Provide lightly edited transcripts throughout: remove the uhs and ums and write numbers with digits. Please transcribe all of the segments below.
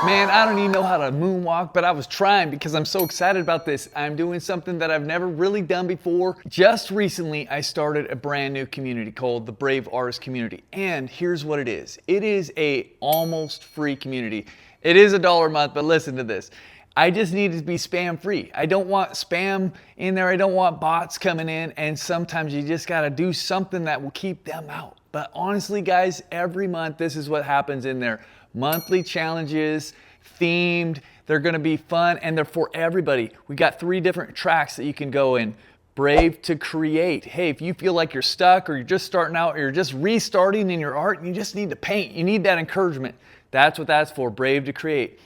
Man, I don't even know how to moonwalk, but I was trying because I'm so excited about this. I'm doing something that I've never really done before. Just recently, I started a brand new community called the Brave Artist Community. And here's what it is. It is a almost free community. It is $1 a month, but listen to this. I just need it to be spam free. I don't want spam in there. I don't want bots coming in. And sometimes you just got to do something that will keep them out. But honestly, guys, every month, this is what happens in there. Monthly challenges, themed, they're gonna be fun, and they're for everybody. We got 3 different tracks that you can go in. Brave to create. Hey, if you feel like you're stuck or you're just starting out or you're just restarting in your art and you just need to paint, you need that encouragement. That's what that's for, brave to create.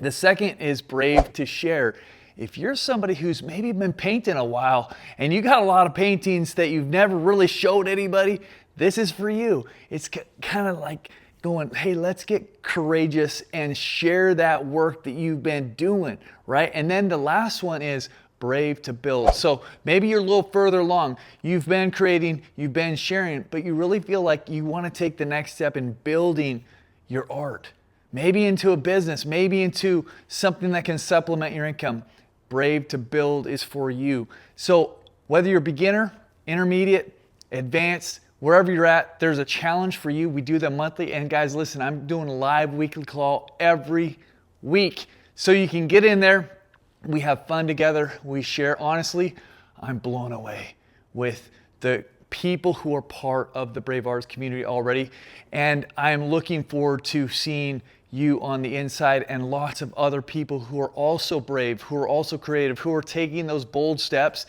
The second is brave to share. If you're somebody who's maybe been painting a while and you got a lot of paintings that you've never really showed anybody, this is for you. It's kind of like going, hey, let's get courageous and share that work that you've been doing, right? And then the last one is brave to build. So maybe you're a little further along. You've been creating, you've been sharing, but you really feel like you want to take the next step in building your art. Maybe into a business, maybe into something that can supplement your income. Brave to build is for you. So whether you're beginner, intermediate, advanced, wherever you're at, there's a challenge for you. We do them monthly. And guys, listen, I'm doing a live weekly call every week. So you can get in there. We have fun together. We share. Honestly, I'm blown away with the people who are part of the Brave Artist community already. And I'm looking forward to seeing you on the inside and lots of other people who are also brave, who are also creative, who are taking those bold steps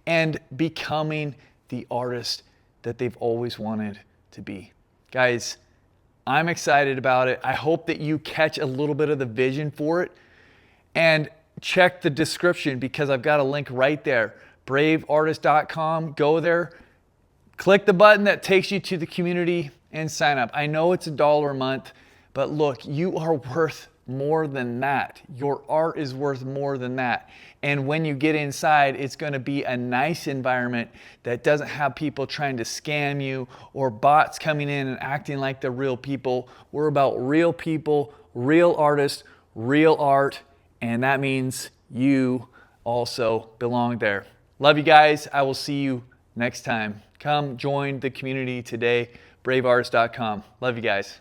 and becoming the artist that they've always wanted to be. Guys, I'm excited about it. I hope that you catch a little bit of the vision for it. And check the description because I've got a link right there. braveartist.com. Go there. Click the button that takes you to the community and sign up. I know it's $1 a month, but look, you are worth more than that. Your art is worth more than that. And when you get inside, it's going to be a nice environment that doesn't have people trying to scam you or bots coming in and acting like they're real people. We're about real people, real artists, real art, and that means you also belong there. Love you guys. I will see you next time. Come join the community today, braveartist.com. Love you guys.